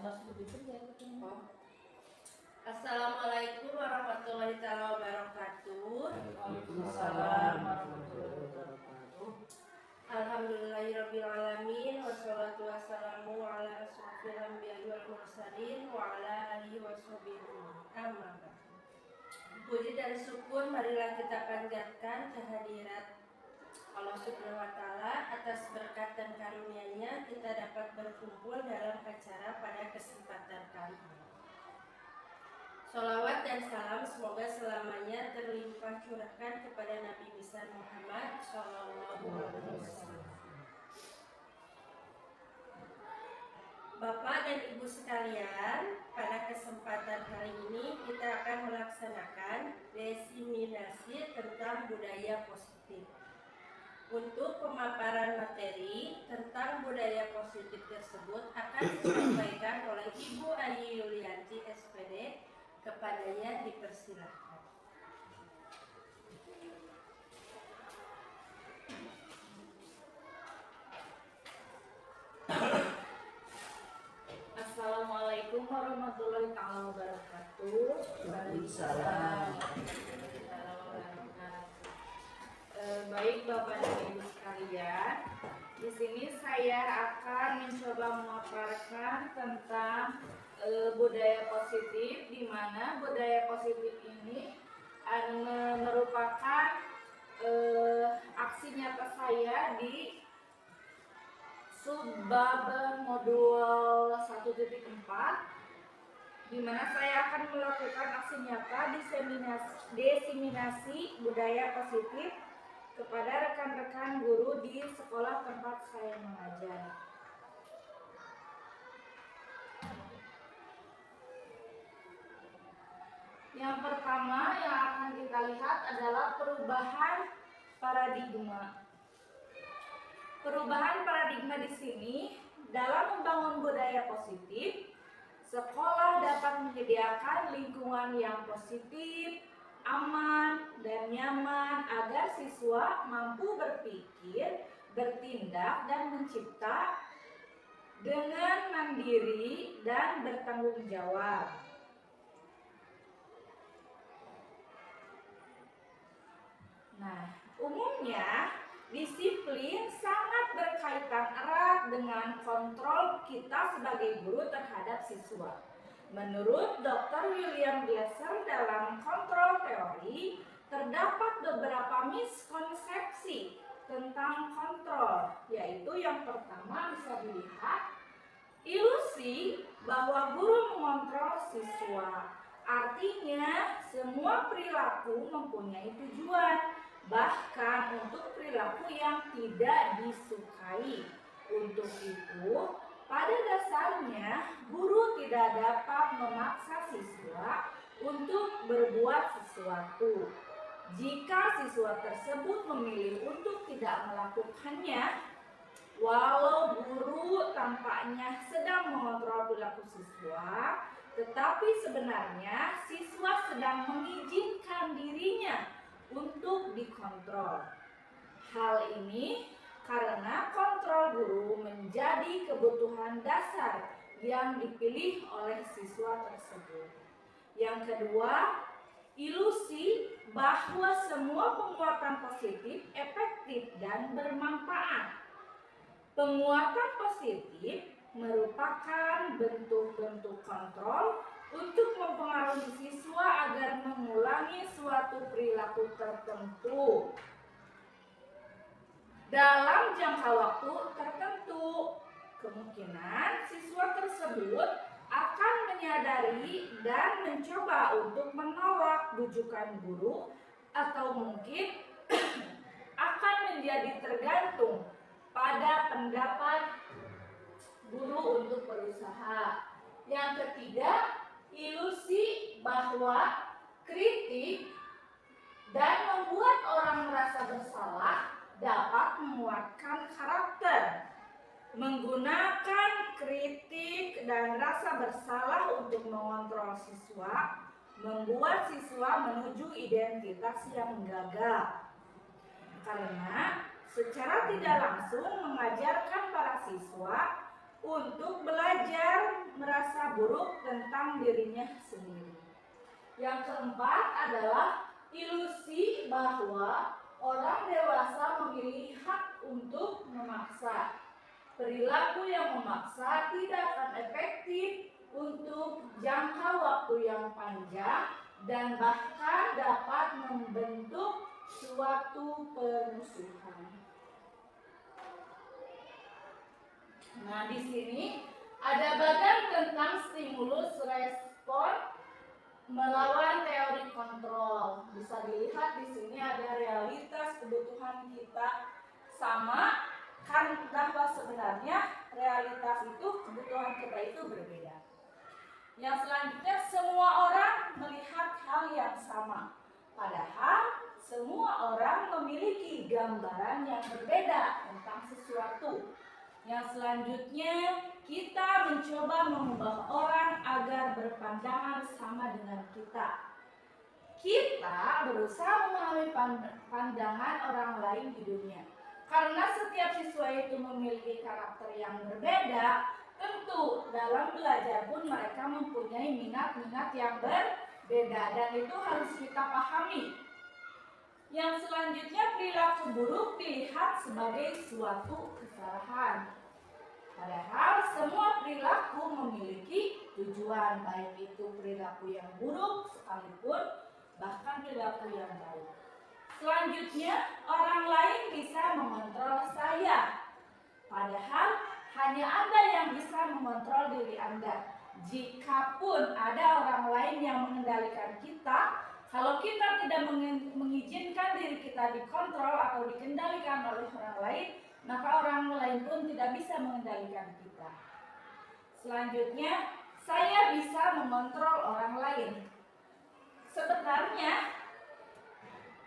Assalamualaikum warahmatullahi wabarakatuh. Waalaikumsalam warahmatullahi wabarakatuh. Alhamdulillahirabbil alamin wassalatu wassalamu ala asyrofil anbiya'i wal mursalin wa ala alihi washabihi amma ba'd. Puji dan syukur marilah kita panjatkan kehadirat Allah Subhanahu wa taala atas berkat dan karunia-Nya kita dapat berkumpul dalam acara pada kesempatan kali ini. Sholawat dan salam semoga selamanya terlimpah curahkan kepada Nabi besar Muhammad Sallallahu Alaihi Wasallam. Bapak dan Ibu sekalian, pada kesempatan kali ini kita akan melaksanakan diseminasi tentang budaya positif. Untuk pemaparan materi tentang budaya positif tersebut akan disampaikan oleh Ibu Ayi Yulianti SPD. Kepadanya dipersilahkan. Assalamualaikum warahmatullahi wabarakatuh. Waalaikumsalam. Baik Bapak dan Ibu sekalian, di sini saya akan mencoba memaparkan tentang budaya positif, di mana budaya positif ini merupakan aksi nyata saya di subbab modul 1.4, di mana saya akan melakukan aksi nyata diseminasi budaya positif kepada rekan-rekan guru di sekolah tempat saya mengajar. Yang pertama yang akan kita lihat adalah perubahan paradigma. Perubahan paradigma di sini dalam membangun budaya positif, sekolah dapat menyediakan lingkungan yang positif, aman, dan nyaman agar siswa mampu berpikir, bertindak, dan mencipta dengan mandiri dan bertanggung jawab. Nah, umumnya disiplin sangat berkaitan erat dengan kontrol kita sebagai guru terhadap siswa. Menurut Dr. William Glasser dalam kontrol teori, terdapat beberapa miskonsepsi tentang kontrol, yaitu yang pertama bisa dilihat ilusi bahwa guru mengontrol siswa. Artinya, semua perilaku mempunyai tujuan, bahkan untuk perilaku yang tidak disukai. Untuk itu, pada dasarnya guru tidak dapat memaksa siswa untuk berbuat sesuatu. Jika siswa tersebut memilih untuk tidak melakukannya, walau guru tampaknya sedang mengontrol perilaku siswa, tetapi sebenarnya siswa sedang mengizinkan dirinya untuk dikontrol. Hal ini karena kontrol guru menjadi kebutuhan dasar yang dipilih oleh siswa tersebut. Yang kedua, ilusi bahwa semua penguatan positif efektif dan bermanfaat. Penguatan positif merupakan bentuk-bentuk kontrol untuk mempengaruhi siswa agar mengulangi suatu perilaku tertentu dalam jangka waktu tertentu. Kemungkinan siswa tersebut akan menyadari dan mencoba untuk menolak bujukan guru, atau mungkin akan menjadi tergantung pada pendapat guru untuk berusaha. Yang ketiga, ilusi bahwa kritik dan membuat orang merasa bersalah dapat menguatkan karakter. Menggunakan kritik dan rasa bersalah untuk mengontrol siswa membuat siswa menuju identitas yang gagal. Karena secara tidak langsung mengajarkan para siswa untuk belajar merasa buruk tentang dirinya sendiri. Yang keempat adalah ilusi bahwa orang dewasa memiliki hak untuk memaksa. Perilaku yang memaksa tidak akan efektif untuk jangka waktu yang panjang dan bahkan dapat membentuk suatu permusuhan. Nah, di sini ada bagian tentang stimulus respon melawan teori kontrol. Bisa dilihat di sini ada realitas kebutuhan kita sama, kan bahwa sebenarnya realitas itu kebutuhan kita itu berbeda. Yang selanjutnya, semua orang melihat hal yang sama, padahal semua orang memiliki gambaran yang berbeda tentang sesuatu. Yang selanjutnya, kita mencoba mengubah orang agar berpandangan sama dengan kita. Kita berusaha memahami pandangan orang lain di dunia. Karena setiap siswa itu memiliki karakter yang berbeda, tentu dalam belajar pun mereka mempunyai minat-minat yang berbeda, dan itu harus kita pahami. Yang selanjutnya, perilaku buruk dilihat sebagai suatu kesalahan. Padahal semua perilaku memiliki tujuan, baik itu perilaku yang buruk sekalipun bahkan perilaku yang baik. Selanjutnya, orang lain bisa mengontrol saya. Padahal hanya Anda yang bisa mengontrol diri Anda. Jikapun ada orang lain yang mengendalikan kita, kalau kita tidak mengizinkan diri kita dikontrol atau dikendalikan oleh orang lain, maka orang lain pun tidak bisa mengendalikan kita. Selanjutnya, saya bisa mengontrol orang lain. Sebenarnya,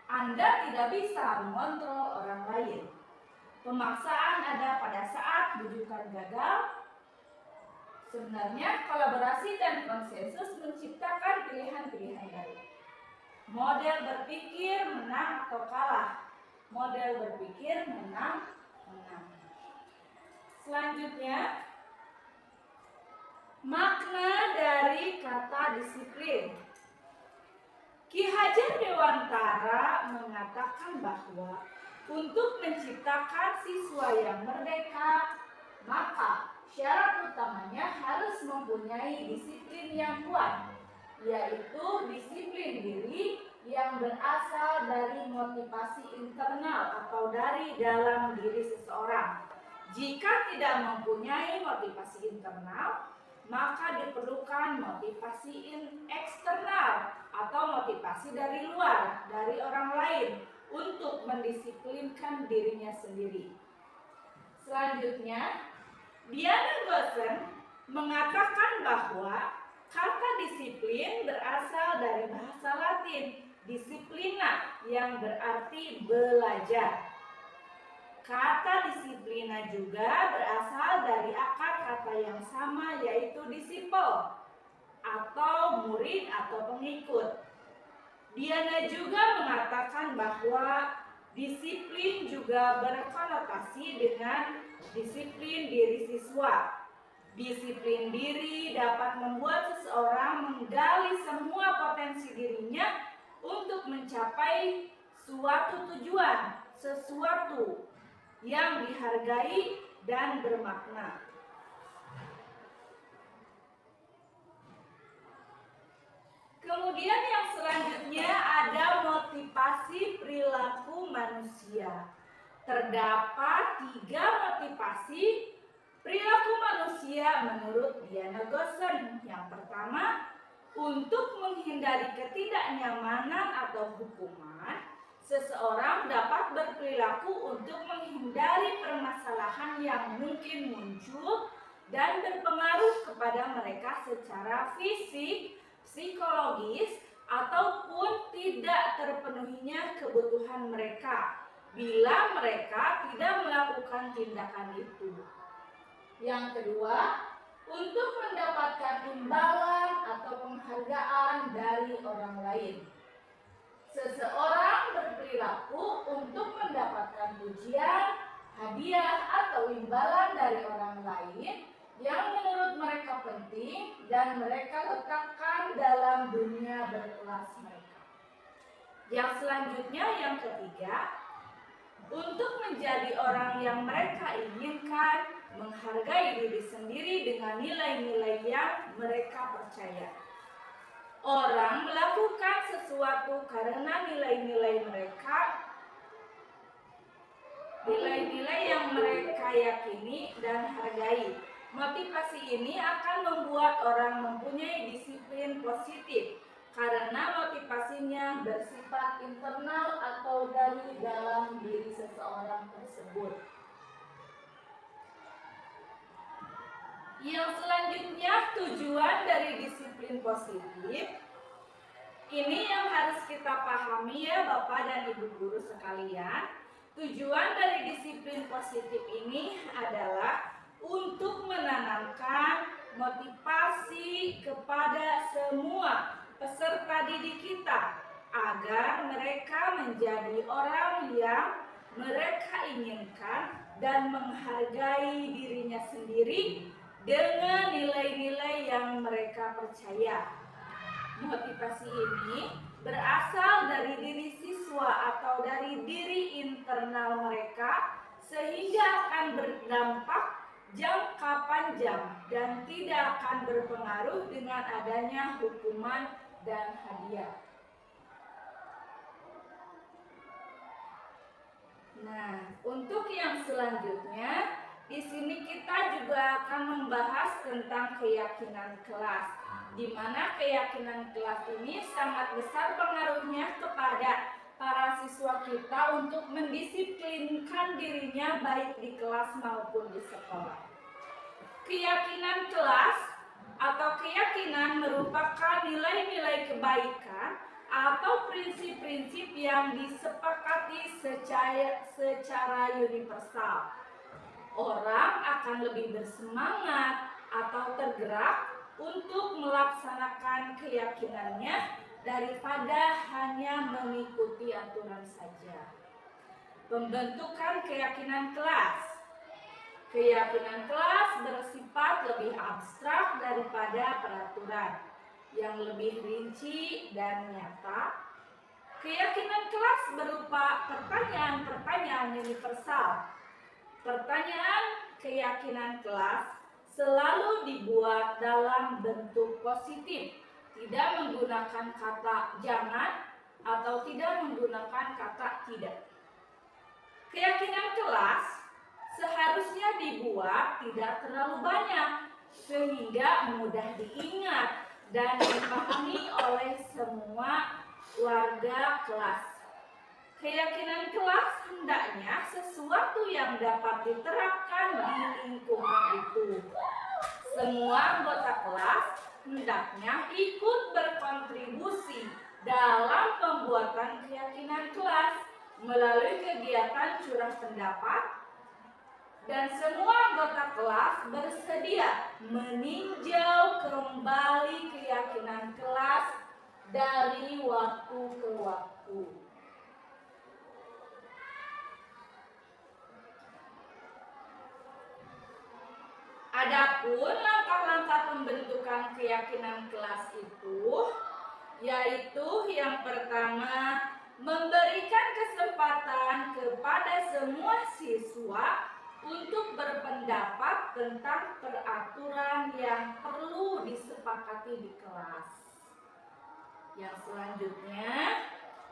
Anda tidak bisa mengontrol orang lain. Pemaksaan ada pada saat bujukan gagal. Sebenarnya, kolaborasi dan konsensus menciptakan pilihan-pilihan baru. Model berpikir menang atau kalah. Model berpikir menang. Selanjutnya, makna dari kata disiplin. Ki Hajar Dewantara mengatakan bahwa untuk menciptakan siswa yang merdeka, maka syarat utamanya harus mempunyai disiplin yang kuat, yaitu disiplin diri yang berasal dari motivasi internal atau dari dalam diri seseorang. Jika tidak mempunyai motivasi internal, maka diperlukan motivasi eksternal atau motivasi dari luar, dari orang lain untuk mendisiplinkan dirinya sendiri. Selanjutnya, Diana Gossen mengatakan bahwa kata disiplin berasal dari bahasa Latin disciplina yang berarti belajar. Kata disiplina juga berasal dari akar kata yang sama, yaitu disciple atau murid atau pengikut. Diana juga mengatakan bahwa disiplin juga berkonotasi dengan disiplin diri siswa. Disiplin diri dapat membuat seseorang menggali semua potensi dirinya untuk mencapai suatu tujuan, sesuatu yang dihargai dan bermakna. Kemudian yang selanjutnya ada motivasi perilaku manusia. Terdapat 3 motivasi perilaku manusia menurut Diana Gossen. Yang pertama, untuk menghindari ketidaknyamanan atau hukuman, seseorang dapat berperilaku untuk menghindari permasalahan yang mungkin muncul dan berpengaruh kepada mereka secara fisik, psikologis, ataupun tidak terpenuhinya kebutuhan mereka bila mereka tidak melakukan tindakan itu. Yang kedua, untuk mendapatkan imbalan atau penghargaan dari orang lain. Seseorang berperilaku untuk mendapatkan pujian, hadiah, atau imbalan dari orang lain yang menurut mereka penting dan mereka letakkan dalam dunia berkelas mereka. Yang selanjutnya, yang ketiga, untuk menjadi orang yang mereka inginkan, menghargai diri sendiri dengan nilai-nilai yang mereka percaya. Orang melakukan sesuatu karena nilai-nilai yang mereka yakini dan hargai. Motivasi ini akan membuat orang mempunyai disiplin positif karena motivasinya bersifat internal atau dari dalam diri seseorang tersebut. Yang selanjutnya, tujuan dari disiplin positif. Ini yang harus kita pahami ya Bapak dan Ibu guru sekalian. Tujuan dari disiplin positif ini adalah untuk menanamkan motivasi kepada semua peserta didik kita agar mereka menjadi orang yang mereka inginkan dan menghargai dirinya sendiri dengan nilai-nilai yang mereka percaya. Motivasi ini berasal dari diri siswa atau dari diri internal mereka sehingga akan berdampak jangka panjang dan tidak akan berpengaruh dengan adanya hukuman dan hadiah. Nah, untuk yang selanjutnya, di sini kita juga akan membahas tentang keyakinan kelas, di mana keyakinan kelas ini sangat besar pengaruhnya kepada para siswa kita untuk mendisiplinkan dirinya baik di kelas maupun di sekolah. Keyakinan kelas atau keyakinan merupakan nilai-nilai kebaikan atau prinsip-prinsip yang disepakati secara universal. Orang akan lebih bersemangat atau tergerak untuk melaksanakan keyakinannya daripada hanya mengikuti aturan saja. Pembentukan keyakinan kelas. Keyakinan kelas bersifat lebih abstrak daripada peraturan yang lebih rinci dan nyata. Keyakinan kelas berupa pertanyaan-pertanyaan universal. Pertanyaan keyakinan kelas selalu dibuat dalam bentuk positif, tidak menggunakan kata jangan atau tidak menggunakan kata tidak. Keyakinan kelas seharusnya dibuat tidak terlalu banyak sehingga mudah diingat dan dipahami oleh semua warga kelas. Keyakinan kelas hendaknya sesuatu yang dapat diterapkan di lingkungan itu. Semua anggota kelas hendaknya ikut berkontribusi dalam pembuatan keyakinan kelas melalui kegiatan curah pendapat, dan semua anggota kelas bersedia meninjau kembali keyakinan kelas dari waktu ke waktu. Adapun langkah-langkah pembentukan keyakinan kelas itu, yaitu yang pertama, memberikan kesempatan kepada semua siswa untuk berpendapat tentang peraturan yang perlu disepakati di kelas. Yang selanjutnya,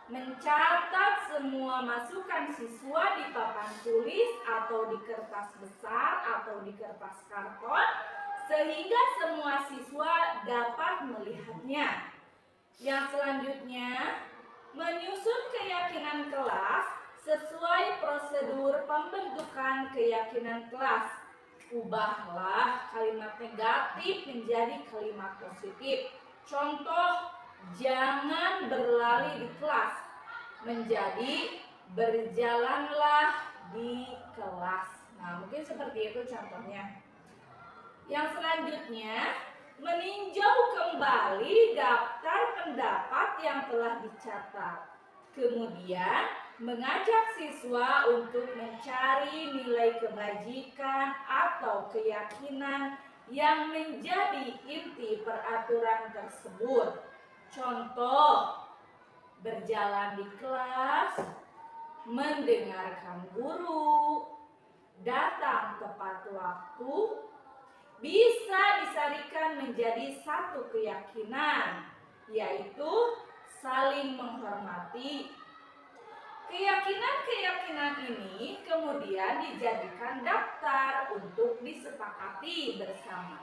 mencatat semua masukan siswa di papan tulis atau di kertas besar atau di kertas karton sehingga semua siswa dapat melihatnya. Yang selanjutnya, menyusun keyakinan kelas sesuai prosedur pembentukan keyakinan kelas. Ubahlah kalimat negatif menjadi kalimat positif. Contoh, jangan berlari di kelas menjadi berjalanlah di kelas. Nah, mungkin seperti itu contohnya. Yang selanjutnya, meninjau kembali daftar pendapat yang telah dicatat. Kemudian, mengajak siswa untuk mencari nilai kebajikan atau keyakinan yang menjadi inti peraturan tersebut. Contoh, berjalan di kelas, mendengarkan guru, datang tepat waktu, bisa disarikan menjadi satu keyakinan, yaitu saling menghormati. Keyakinan-keyakinan ini kemudian dijadikan daftar untuk disepakati bersama.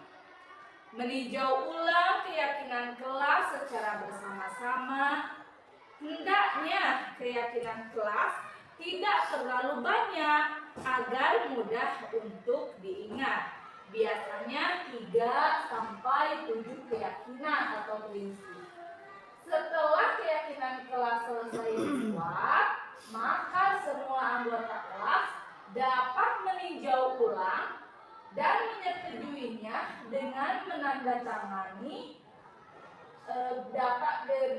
Meninjau ulang keyakinan kelas secara bersama-sama. Hendaknya keyakinan kelas tidak terlalu banyak agar mudah untuk diingat. Biasanya 3 sampai 7 keyakinan atau prinsip. Setelah keyakinan kelas selesai dibuat, maka semua anggota kelas dapat meninjau ulang dan menyetujuinya dengan menandatangani,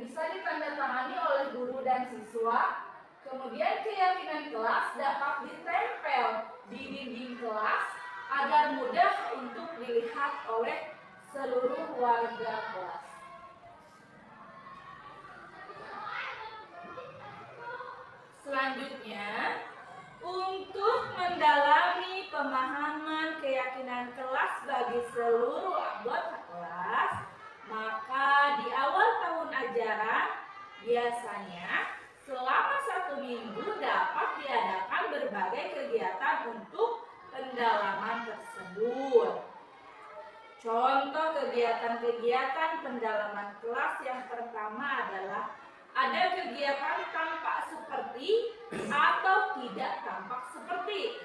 bisa ditandatangani oleh guru dan siswa. Kemudian keyakinan kelas dapat ditempel di dinding kelas agar mudah untuk dilihat oleh seluruh warga kelas. Selanjutnya, untuk mendalami pemahaman keyakinan kelas bagi seluruh anggota kelas, maka di awal tahun ajaran biasanya selama 1 minggu dapat diadakan berbagai kegiatan untuk pendalaman tersebut. Contoh kegiatan-kegiatan pendalaman kelas yang pertama adalah ada kegiatan tampak seperti atau tidak tampak seperti.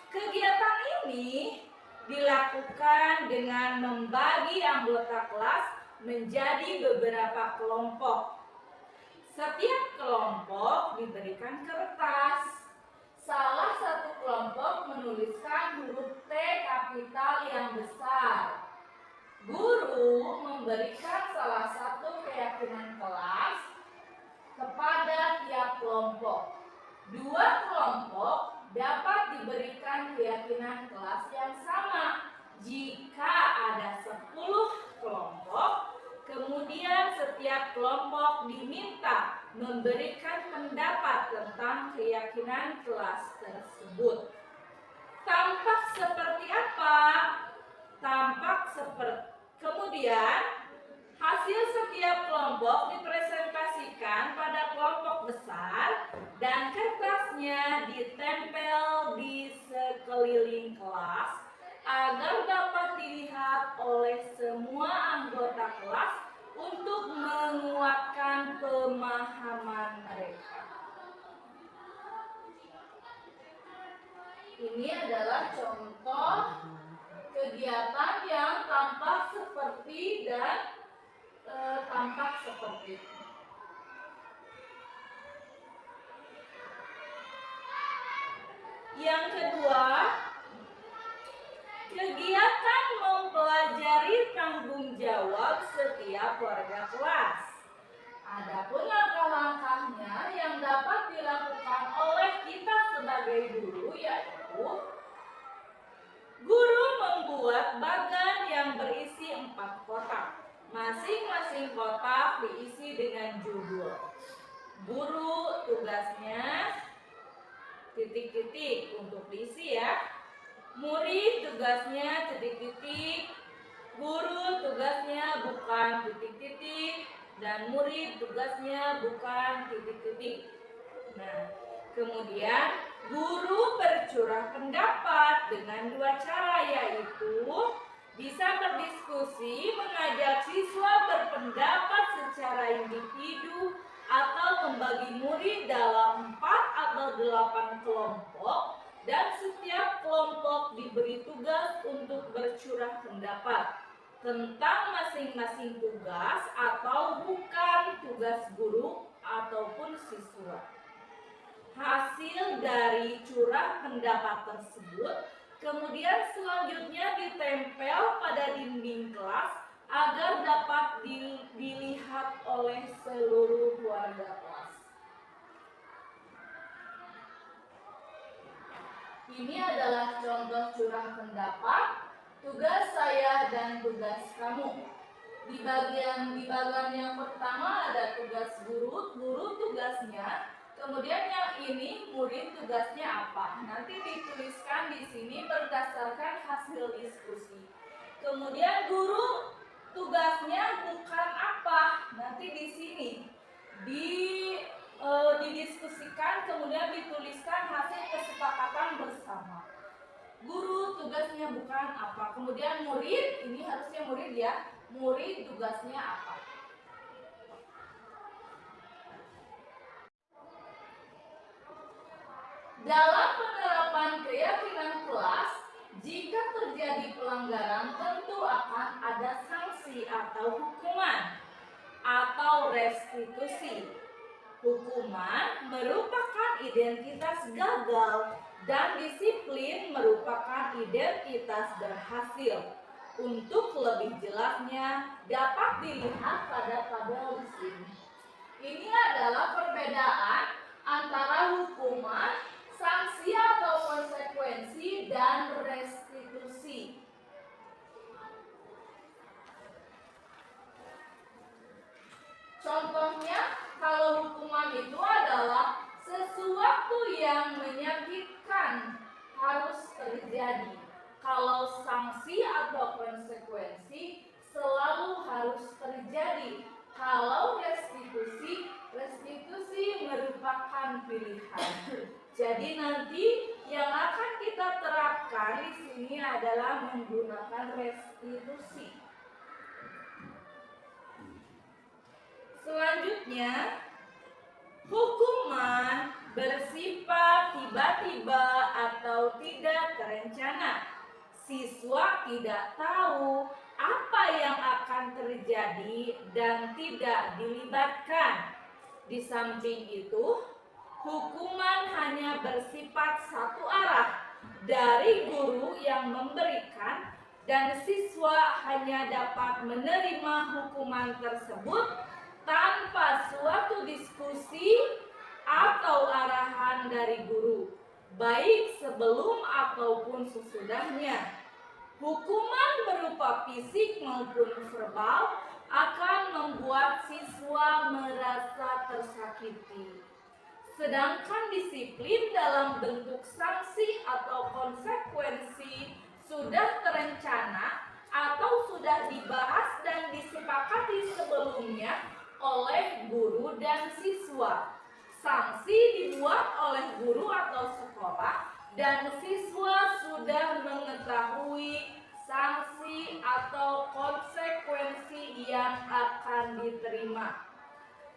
Kegiatan ini dilakukan dengan membagi anggota kelas menjadi beberapa kelompok. Setiap kelompok diberikan kertas. Salah satu kelompok menuliskan huruf T kapital yang besar. Guru memberikan salah satu keyakinan kelas kepada tiap kelompok. 2 kelompok dapat diberikan keyakinan kelas yang sama. Jika ada 10 kelompok, kemudian setiap kelompok diminta memberikan pendapat tentang keyakinan kelas tersebut. Tampak seperti apa? Tampak seperti. Kemudian hasil setiap kelompok dipresentasikan pada kelompok besar dan kertasnya ditempel di sekeliling kelas agar dapat dilihat oleh semua anggota kelas untuk menguatkan pemahaman mereka. Ini adalah contoh kegiatan yang tampak seperti dan tampak seperti. Yang kedua, kegiatan mempelajari tanggung jawab setiap warga kelas. Adapun langkah-langkahnya yang dapat dilakukan oleh kita sebagai guru yaitu guru membuat bagan yang berisi 4 kotak. Masing-masing kotak diisi dengan judul. Guru tugasnya titik-titik untuk diisi ya. Murid tugasnya titik-titik. Guru tugasnya bukan titik-titik. Dan murid tugasnya bukan titik-titik. Nah, kemudian guru bercurah pendapat dengan 2 cara, yaitu bisa berdiskusi, mengajak siswa berpendapat secara individu atau membagi murid dalam 4 atau 8 kelompok dan setiap kelompok diberi tugas untuk bercurah pendapat tentang masing-masing tugas atau bukan tugas guru ataupun siswa. Hasil dari curah pendapat tersebut kemudian selanjutnya ditempel pada dinding kelas agar dapat dilihat oleh seluruh warga kelas. Ini adalah contoh curah pendapat. tugas saya dan tugas kamu. Di bagian yang pertama ada tugas guru tugasnya, kemudian yang ini murid tugasnya apa. Nanti dituliskan di sini berdasarkan hasil diskusi. Kemudian guru tugasnya bukan apa, nanti di sini didiskusikan, kemudian dituliskan hasil kesepakatan bersama. Guru tugasnya bukan apa, kemudian murid, ini harusnya murid ya, murid tugasnya apa. Dalam penerapan keyakinan kelas, jika terjadi pelanggaran tentu akan ada sanksi atau hukuman atau restitusi. Hukuman merupakan identitas gagal dan disiplin merupakan identitas berhasil. Untuk lebih jelasnya dapat dilihat pada tabel di sini. Ini adalah perbedaan antara hukuman, sanksi atau konsekuensi, dan restitusi. Contohnya, kalau hukuman itu adalah sesuatu yang menyakitkan harus terjadi. Kalau sanksi atau konsekuensi selalu harus terjadi. Kalau restitusi merupakan pilihan. Jadi nanti yang akan kita terapkan di sini adalah menggunakan restitusi. Selanjutnya, hukuman bersifat tiba-tiba atau tidak terencana. Siswa tidak tahu apa yang akan terjadi dan tidak dilibatkan. Di samping itu, hukuman hanya bersifat satu arah dari guru yang memberikan, dan siswa hanya dapat menerima hukuman tersebut tanpa suatu diskusi atau arahan dari guru, baik sebelum ataupun sesudahnya. Hukuman berupa fisik maupun verbal akan membuat siswa merasa tersakiti. Sedangkan disiplin dalam bentuk sanksi atau konsekuensi sudah terencana atau sudah dibahas dan disepakati sebelumnya oleh guru dan siswa. Sanksi dibuat oleh guru atau sekolah dan siswa sudah mengetahui sanksi atau konsekuensi yang akan diterima.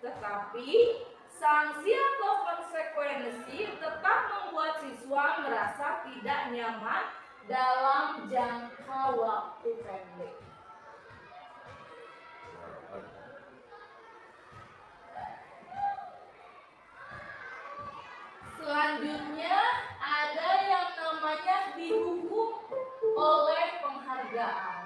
Tetapi sanksi atau konsekuensi tetap membuat siswa merasa tidak nyaman dalam jangka waktu pendek. Selanjutnya ada yang namanya dihukum oleh penghargaan.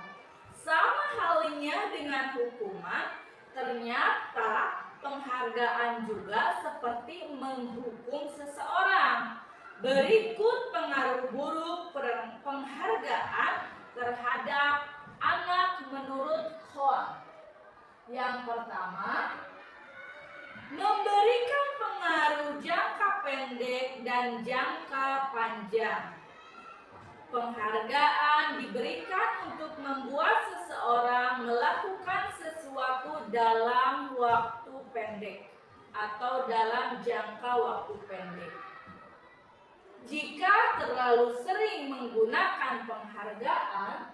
Sama halnya dengan hukuman, ternyata penghargaan juga seperti menghukum seseorang. Berikut pengaruh buruk penghargaan terhadap anak menurut Cohen. Yang pertama, memberikan pengaruh jangka pendek dan jangka panjang. Penghargaan diberikan untuk membuat seseorang melakukan sesuatu dalam waktu pendek atau dalam jangka waktu pendek. Jika terlalu sering menggunakan penghargaan,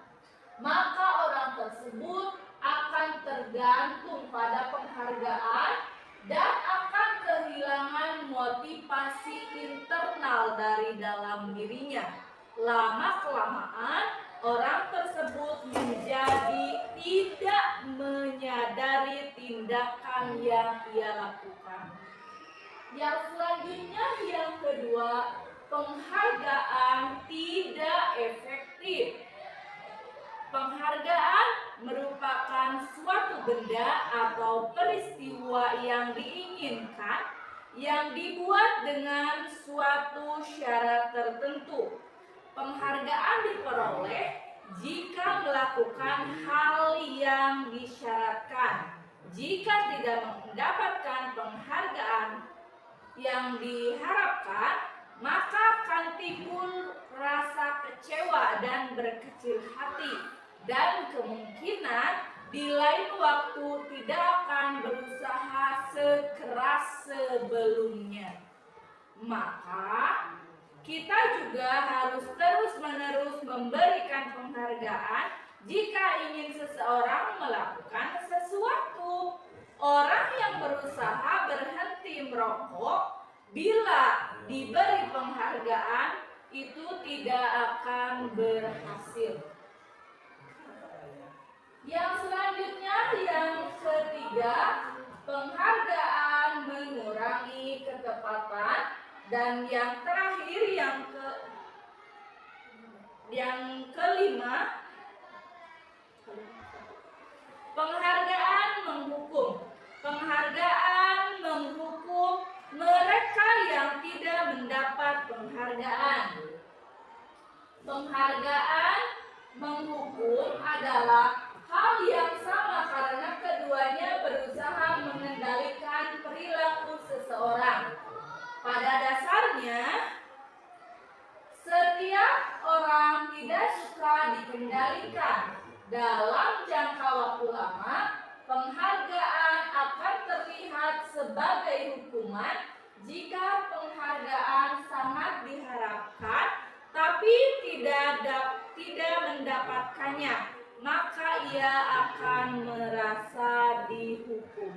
maka orang tersebut akan tergantung pada penghargaan dan akan kehilangan motivasi internal dari dalam dirinya. Lama-kelamaan, orang tersebut menjadi tidak menyadari tindakan yang ia lakukan. Yang selanjutnya, yang kedua, penghargaan tidak efektif. Penghargaan merupakan suatu benda atau peristiwa yang diinginkan yang dibuat dengan suatu syarat tertentu. Penghargaan diperoleh jika melakukan hal yang disyaratkan. Jika tidak mendapatkan penghargaan yang diharapkan, maka akan timbul rasa kecewa dan berkecil hati, dan kemungkinan di lain waktu tidak akan berusaha sekeras sebelumnya. Maka kita juga harus terus-menerus memberikan penghargaan jika ingin seseorang melakukan sesuatu. Orang yang berusaha berhenti merokok, bila diberi penghargaan, itu tidak akan berhasil. Yang selanjutnya, yang ketiga, penghargaan mengurangi ketepatan. Dan yang terakhir, yang kelima, penghargaan menghukum. Penghargaan menghukum mereka yang tidak mendapat penghargaan. Penghargaan menghukum adalah hal yang sama karena keduanya berusaha mengendalikan perilaku seseorang. Pada dasarnya, setiap orang tidak suka dikendalikan. Dalam jangka waktu lama, penghargaan akan terlihat sebagai hukuman. Jika penghargaan sangat diharapkan, tapi tidak mendapatkannya, maka ia akan merasa dihukum.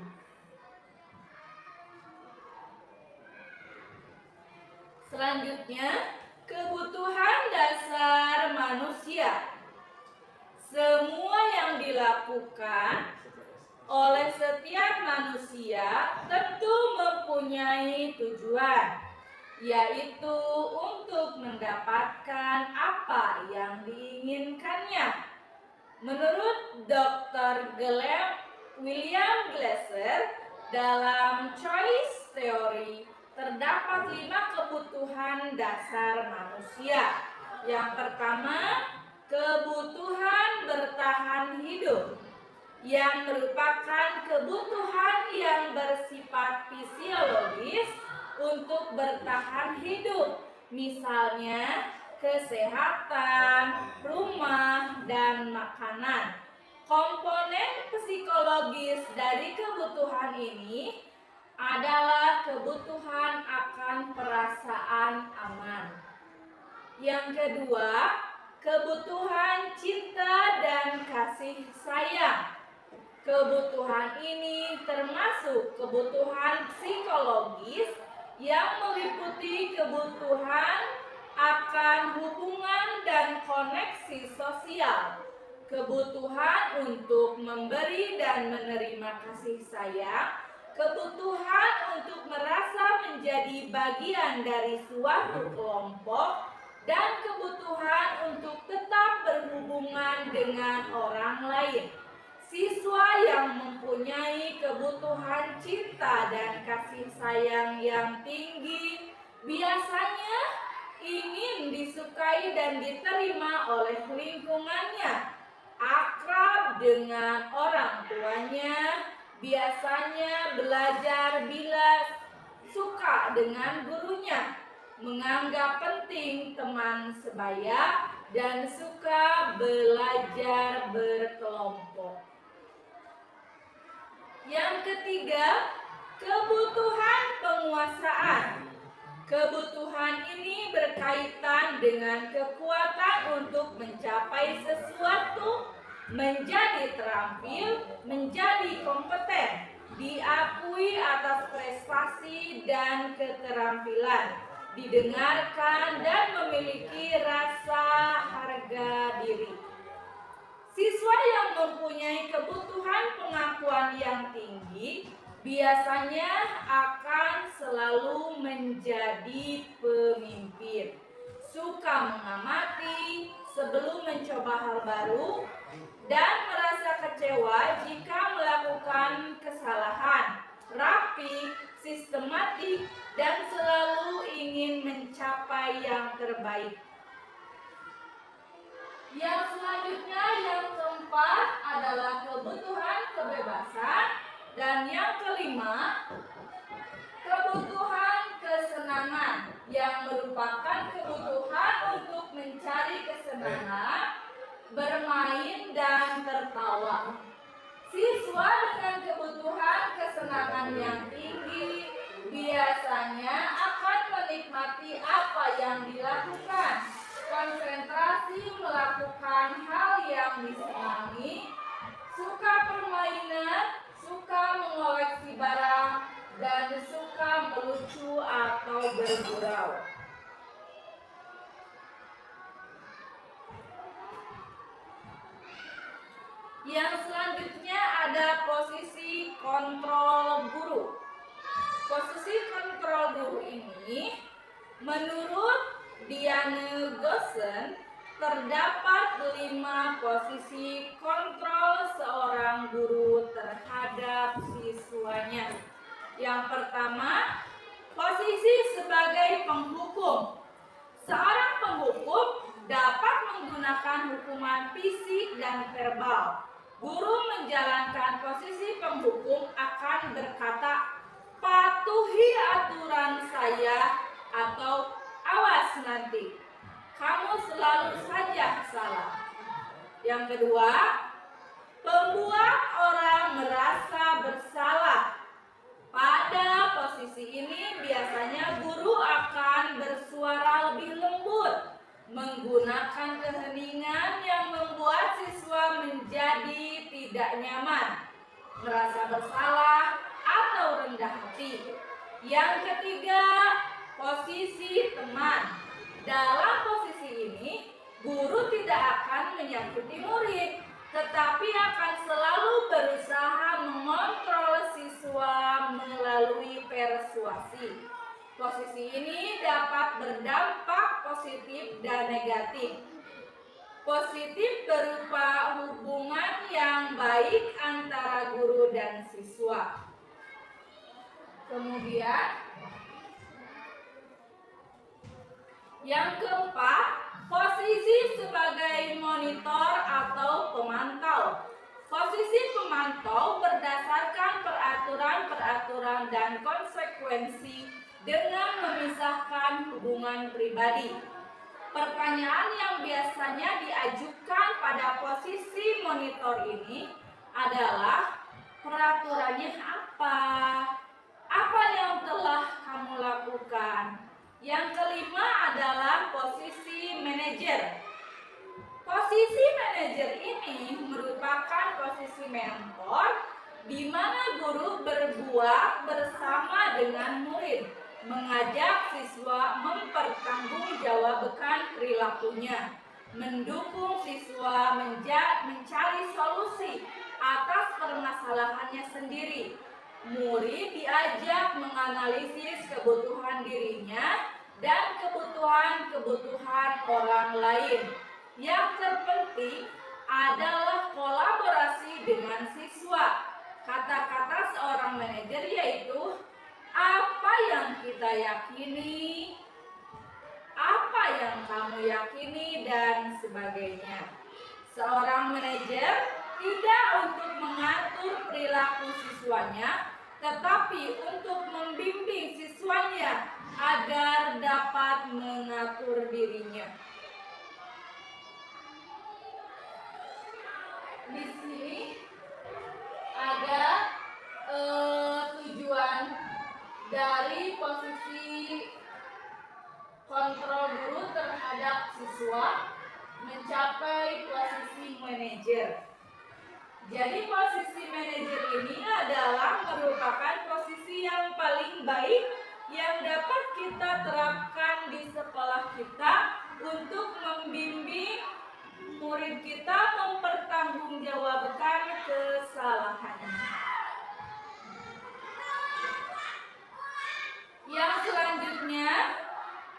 Selanjutnya, kebutuhan dasar manusia. Semua yang dilakukan oleh setiap manusia tentu mempunyai tujuan, yaitu untuk mendapatkan apa yang diinginkannya. Menurut Dr. William Glasser, dalam choice theory terdapat 5 kebutuhan dasar manusia. Yang pertama, kebutuhan bertahan hidup, yang merupakan kebutuhan yang bersifat fisiologis untuk bertahan hidup. Misalnya, kesehatan, rumah, dan makanan. Komponen psikologis dari kebutuhan ini adalah kebutuhan akan perasaan aman. Yang kedua, kebutuhan cinta dan kasih sayang. Kebutuhan ini termasuk kebutuhan psikologis yang meliputi kebutuhan akan hubungan dan koneksi sosial, kebutuhan untuk memberi dan menerima kasih sayang, kebutuhan untuk merasa menjadi bagian dari suatu kelompok, dan kebutuhan untuk tetap berhubungan dengan orang lain. Siswa yang mempunyai kebutuhan cinta dan kasih sayang yang tinggi biasanya ingin disukai dan diterima oleh lingkungannya, akrab dengan orang tuanya, biasanya belajar bila suka dengan gurunya, menganggap penting teman sebaya, dan suka belajar berkelompok. Yang ketiga, kebutuhan penguasaan. Kebutuhan ini berkaitan dengan kekuatan untuk mencapai sesuatu, menjadi terampil, menjadi kompeten, diakui atas prestasi dan keterampilan, didengarkan, dan memiliki rasa harga diri. Siswa yang mempunyai kebutuhan pengakuan yang tinggi biasanya akan selalu menjadi pemimpin, suka mengamati sebelum mencoba hal baru, dan merasa kecewa jika melakukan kesalahan, rapi, sistematik, dan selalu ingin mencapai yang terbaik. Yang selanjutnya yang keempat adalah kebutuhan kebebasan, dan yang kelima kebutuhan kesenangan, yang merupakan kebutuhan untuk mencari kesenangan, bermain dan tertawa. Siswa dengan kebutuhan kesenangan yang tinggi biasanya akan menikmati apa yang dilakukan, konsentrasi melakukan hal yang disenangi, suka permainan, suka mengoleksi barang, dan suka melucu atau bergurau. Yang selanjutnya ada posisi kontrol guru. Posisi kontrol guru ini menurut Diane Gossen terdapat 5 posisi kontrol seorang guru terhadap siswanya. Yang pertama, posisi sebagai penghukum. Seorang penghukum dapat menggunakan hukuman fisik dan verbal. Guru menjalankan posisi penghukum akan berkata, "Patuhi aturan saya," atau "Awas nanti, kamu selalu saja salah." Yang kedua, membuat orang merasa bersalah. Pada posisi ini biasanya guru akan bersuara lebih lembut, menggunakan keheningan yang membuat siswa menjadi tidak nyaman, merasa bersalah, atau rendah hati. Yang ketiga, posisi teman. Dalam posisi ini, guru tidak akan menyakiti murid, tetapi akan selalu berusaha mengontrol siswa melalui persuasi. Posisi ini dapat berdampak positif dan negatif. Positif berupa hubungan yang baik antara guru dan siswa. Kemudian yang keempat, posisi sebagai monitor atau pemantau. Posisi pemantau berdasarkan peraturan-peraturan dan konsekuensi dengan memisahkan hubungan pribadi. Pertanyaan yang biasanya diajukan pada posisi monitor ini adalah, peraturannya apa? Apa yang telah kamu lakukan? Yang kelima adalah posisi manajer. Posisi manajer ini merupakan posisi mentor di mana guru berbuat bersama dengan murid, mengajak siswa mempertanggungjawabkan perilakunya, mendukung siswa mencari solusi atas permasalahannya sendiri. Murid diajak menganalisis kebutuhan dirinya dan kebutuhan orang lain. Yang terpenting adalah kolaborasi dengan siswa. Kata-kata seorang manajer yaitu, apa yang kita yakini, apa yang kamu yakini, dan sebagainya. Seorang manajer tidak untuk mengatur perilaku siswanya, tetapi untuk membimbing siswanya agar dapat mengatur dirinya. Di sini ada tujuan dari posisi kontrol guru terhadap siswa mencapai posisi manajer. Jadi posisi manajer ini adalah merupakan posisi yang paling baik yang dapat kita terapkan di sekolah kita untuk membimbing murid kita mempertanggungjawabkan kesalahannya. Yang selanjutnya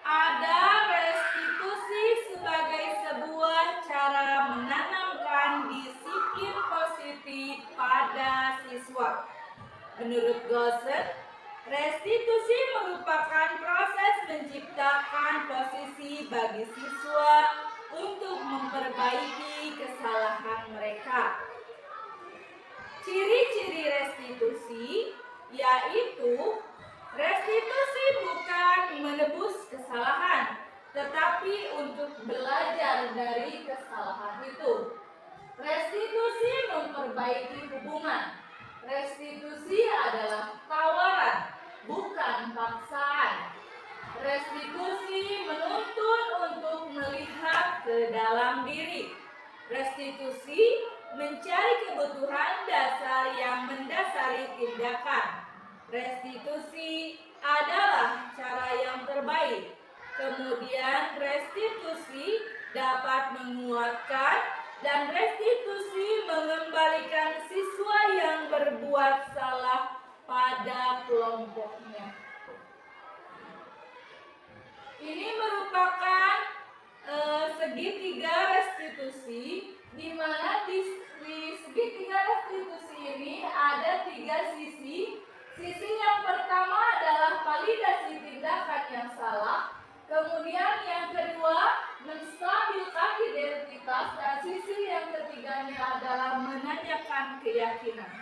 ada restitusi sebagai sebuah cara menanamkan disiplin positif pada siswa. Menurut Gossen, restitusi merupakan proses menciptakan posisi bagi siswa untuk memperbaiki kesalahan mereka. Ciri-ciri restitusi yaitu restitusi bukan menebus kesalahan, tetapi untuk belajar dari kesalahan itu. Restitusi memperbaiki hubungan. Restitusi adalah tawaran, bukan paksaan. Restitusi menuntun untuk melihat ke dalam diri. Restitusi mencari kebutuhan dasar yang mendasari tindakan. Restitusi adalah cara yang terbaik. Kemudian restitusi dapat menguatkan dan restitusi mengembalikan siswa yang berbuat salah pada kelompoknya. Ini merupakan segitiga restitusi, di mana di segitiga restitusi ini ada 3 sisi. Sisi yang pertama adalah validasi tindakan yang salah. Kemudian yang kedua menstabilkan identitas, dan sisi yang ketiganya adalah menanyakan keyakinan.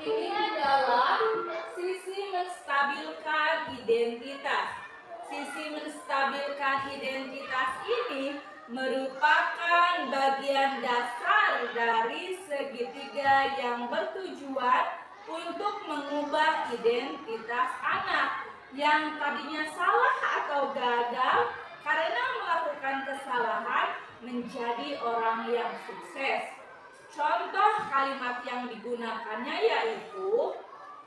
Ini adalah sisi menstabilkan identitas. Sisi menstabilkan identitas ini merupakan bagian dasar dari segitiga yang bertujuan untuk mengubah identitas anak yang tadinya salah atau gagal karena melakukan kesalahan menjadi orang yang sukses. Contoh kalimat yang digunakannya yaitu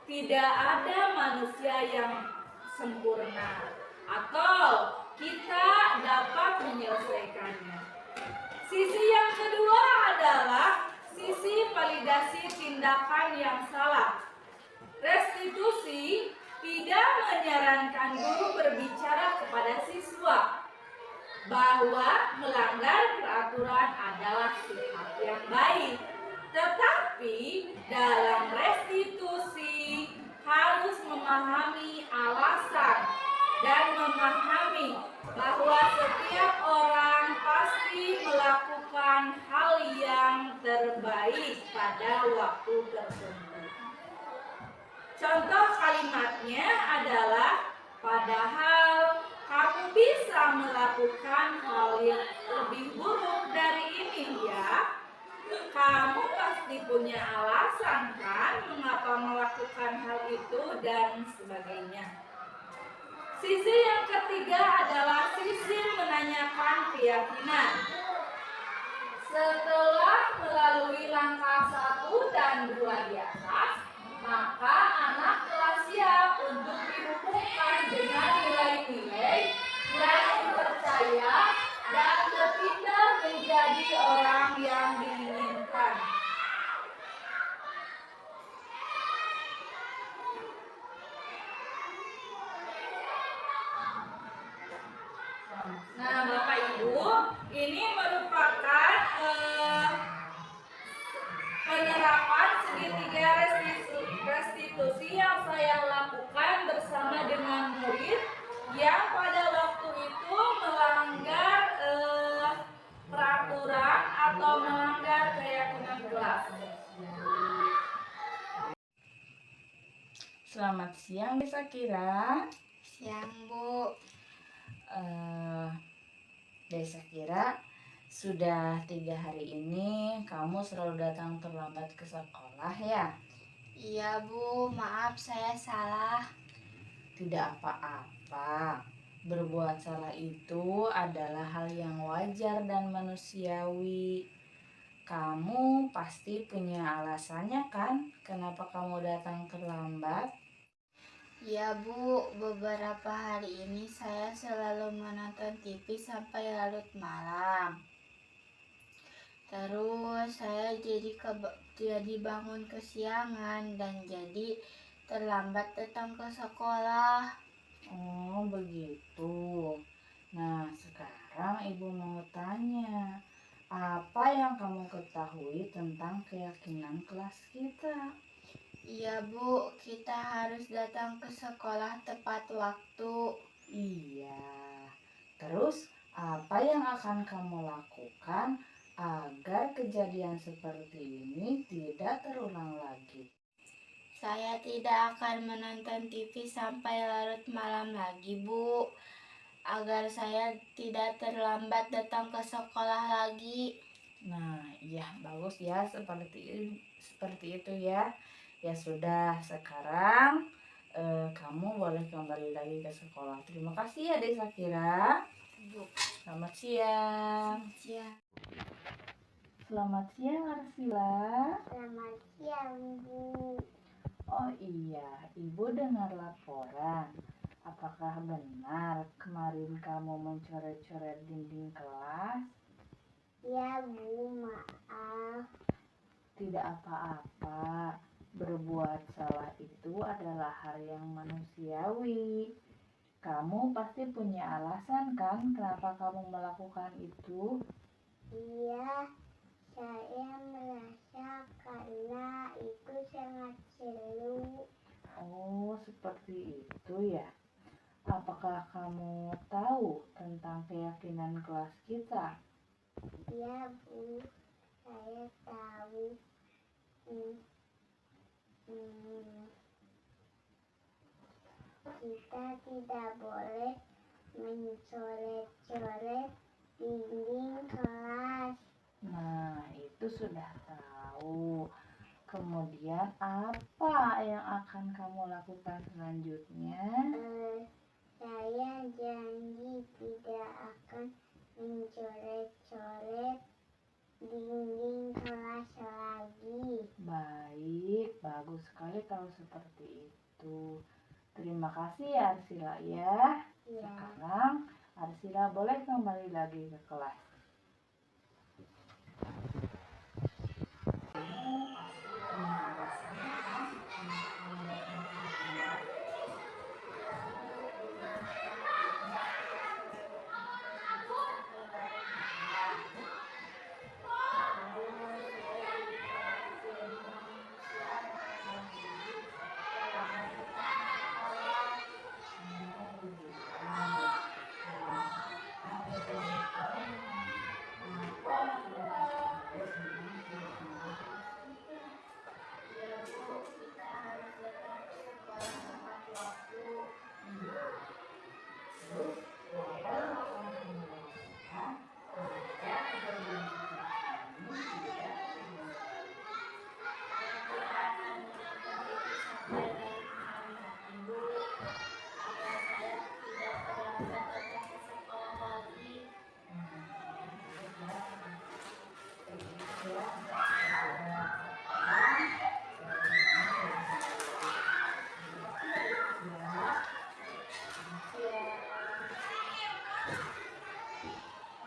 tidak ada manusia yang sempurna, atau kita dapat menyelesaikannya. Sisi yang kedua adalah sisi validasi tindakan yang salah. Restitusi tidak menyarankan guru berbicara kepada siswa bahwa melanggar peraturan adalah sikap yang baik. Tetapi dalam restitusi harus memahami alasan dan memahami bahwa setiap orang pasti melakukan hal yang terbaik pada waktu tertentu. Contoh kalimatnya adalah, padahal kamu bisa melakukan hal yang lebih buruk dari ini ya. Kamu pasti punya alasan kan mengapa melakukan hal itu dan sebagainya. Sisi yang ketiga adalah sisi menanyakan keyakinan. Setelah melalui langkah 1 dan 2 di atas, maka anak telah siap untuk dihubungkan dengan nilai-nilai yang dipercaya dan berpindah menjadi orang yang diinginkan. Nah, Bapak Ibu, ini merupakan penerapan segitiga restitusi yang saya lakukan bersama dengan murid yang pada waktu itu melanggar peraturan atau melanggar keyakinan kelas. Selamat siang, Desa Kira. Siang, Bu. Desa Kira, sudah 3 hari ini kamu selalu datang terlambat ke sekolah ya? Iya, Bu. Maaf, saya salah. Tidak apa-apa. Berbuat salah itu adalah hal yang wajar dan manusiawi. Kamu pasti punya alasannya kan? Kenapa kamu datang terlambat? Iya, Bu. Beberapa hari ini saya selalu menonton TV sampai larut malam. Terus saya jadi bangun kesiangan dan jadi terlambat datang ke sekolah. Oh begitu. Nah sekarang ibu mau tanya, Apa yang kamu ketahui tentang keyakinan kelas kita? Iya Bu, kita harus datang ke sekolah tepat waktu. Iya. Terus apa yang akan kamu lakukan agar kejadian seperti ini tidak terulang lagi? Saya tidak akan menonton TV sampai larut malam lagi Bu, agar saya tidak terlambat datang ke sekolah lagi. Nah, iya bagus ya seperti itu ya. Ya sudah, sekarang kamu boleh kembali lagi ke sekolah. Terima kasih ya Dek Sakira. Bu, Selamat siang. ya. Selamat siang Arsila. Selamat siang Bu. Oh iya, Ibu dengar laporan. Apakah benar kemarin kamu mencoret-coret dinding kelas? Ya Bu, maaf. Tidak apa-apa. Berbuat salah itu adalah hal yang manusiawi. Kamu pasti punya alasan kan kenapa kamu melakukan itu? Iya, saya merasa karena itu sangat seru. Oh, seperti itu ya. Apakah kamu tahu tentang keyakinan kelas kita? Iya Bu, saya tahu. Kita tidak boleh mencoret-coret dinding kelas. Nah, itu sudah tahu. Kemudian apa yang akan kamu lakukan selanjutnya? Saya janji tidak akan mencoret-coret dinding kelas lagi. Baik, bagus sekali kalau seperti itu. Terima kasih ya Arsila ya. Ya, Sekarang Arsila boleh kembali lagi ke kelas.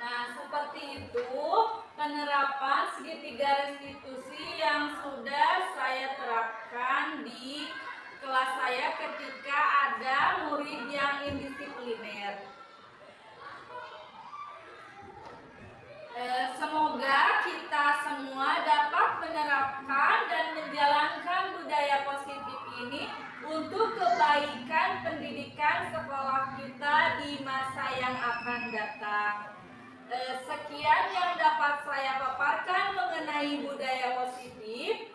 Nah, seperti itu penerapan segitiga restitusi yang sudah saya terapkan di kelas saya ketika ada murid yang indisipliner. Semoga kita semua dapat menerapkan dan menjalankan budaya positif ini untuk kebaikan pendidikan sekolah kita di masa yang akan datang. Sekian yang dapat saya paparkan mengenai budaya positif.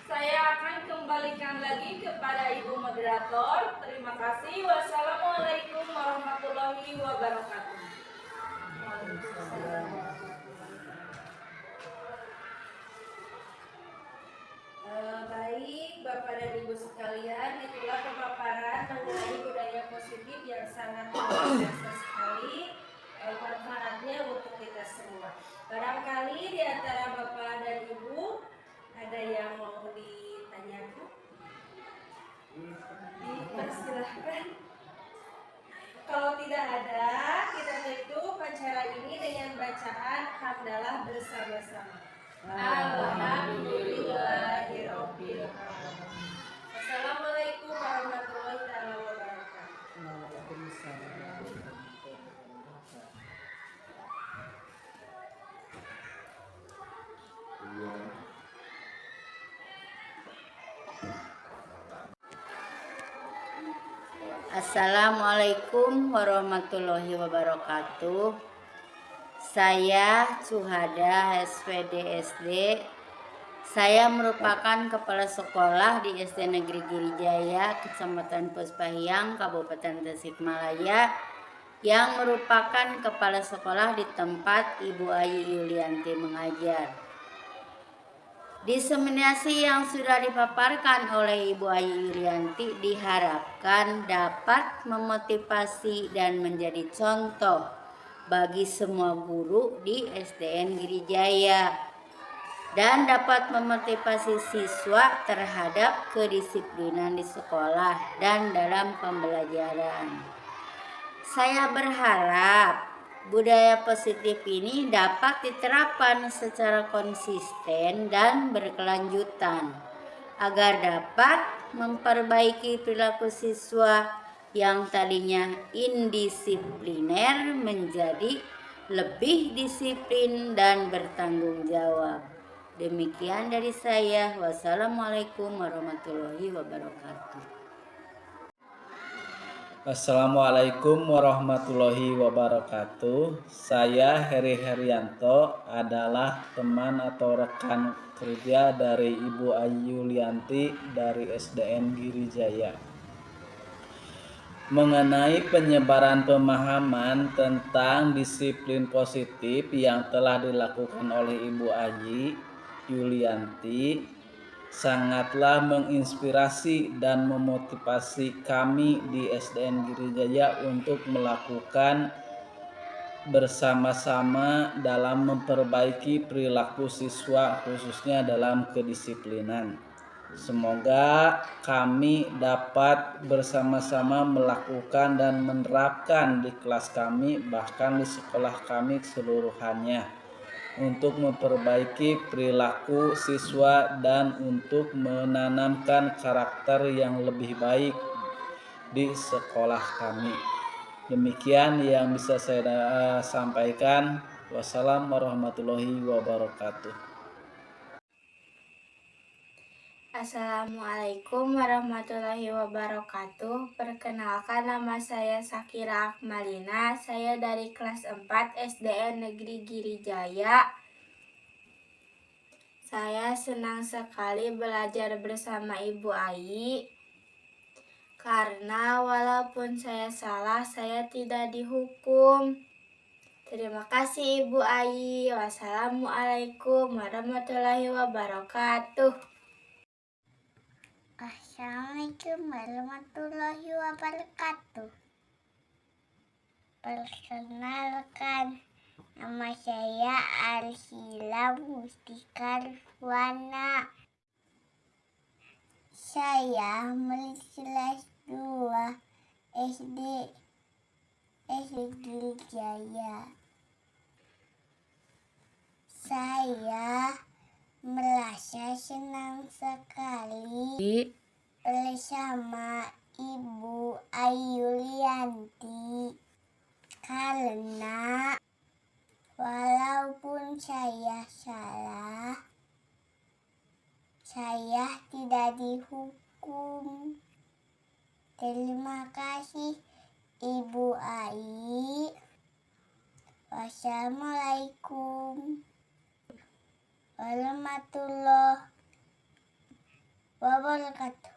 Saya akan kembalikan lagi kepada Ibu Moderator. Terima kasih. Wassalamualaikum warahmatullahi wabarakatuh. Baik, Bapak dan Ibu sekalian, itulah pemaparan mengenai budaya positif yang sangat luar biasa sekali, manfaatnya untuk kita semua. Barangkali di antara Bapak dan Ibu ada yang mau ditanyakan? Dipersilahkan. Kalau tidak ada, kita tutup acara ini dengan bacaan hamdalah bersama-sama. Alhamdulillahirabbil alamin. Assalamualaikum warahmatullahi wabarakatuh. Assalamualaikum warahmatullahi wabarakatuh. Saya Suhada SPD SD. Saya merupakan kepala sekolah di SD Negeri Girijaya, Kecamatan Puspahyang, Kabupaten Tasikmalaya, yang merupakan kepala sekolah di tempat Ibu Ayu Yulianti mengajar. Diseminasi yang sudah dipaparkan oleh Ibu Ayu Yulianti diharapkan dapat memotivasi dan menjadi contoh bagi semua guru di SDN Girijaya dan dapat memotivasi siswa terhadap kedisiplinan di sekolah dan dalam pembelajaran. Saya berharap budaya positif ini dapat diterapkan secara konsisten dan berkelanjutan agar dapat memperbaiki perilaku siswa yang tadinya indisipliner menjadi lebih disiplin dan bertanggung jawab. Demikian dari saya. Wassalamualaikum warahmatullahi wabarakatuh. Assalamualaikum warahmatullahi wabarakatuh. Saya Heri Herianto, adalah teman atau rekan kerja dari Ibu Ayu Yulianti dari SDN Girijaya. Mengenai penyebaran pemahaman tentang disiplin positif yang telah dilakukan oleh Ibu Ayu Yulianti sangatlah menginspirasi dan memotivasi kami di SDN Girijaya untuk melakukan bersama-sama dalam memperbaiki perilaku siswa khususnya dalam kedisiplinan. Semoga kami dapat bersama-sama melakukan dan menerapkan di kelas kami, bahkan di sekolah kami keseluruhannya, untuk memperbaiki perilaku siswa dan untuk menanamkan karakter yang lebih baik di sekolah kami. Demikian yang bisa saya sampaikan. Wassalamualaikum warahmatullahi wabarakatuh. Assalamualaikum warahmatullahi wabarakatuh. Perkenalkan, nama saya Sakira Akmalina. Saya dari kelas 4 SDN Negeri Girijaya. Saya senang sekali belajar bersama Ibu Ayi, karena walaupun saya salah, saya tidak dihukum. Terima kasih Ibu Ayi. Wassalamualaikum warahmatullahi wabarakatuh. Assalamualaikum warahmatullahi wabarakatuh. Perkenalkan, nama saya Arsila Mustika Rufwana. Saya kelas 2 SD Girijaya. Saya merasa senang sekali bersama Ibu Ayu Yulianti, karena walaupun saya salah, saya tidak dihukum. Terima kasih Ibu Ayi. Wassalamualaikum warahmatullahi wabarakatuh.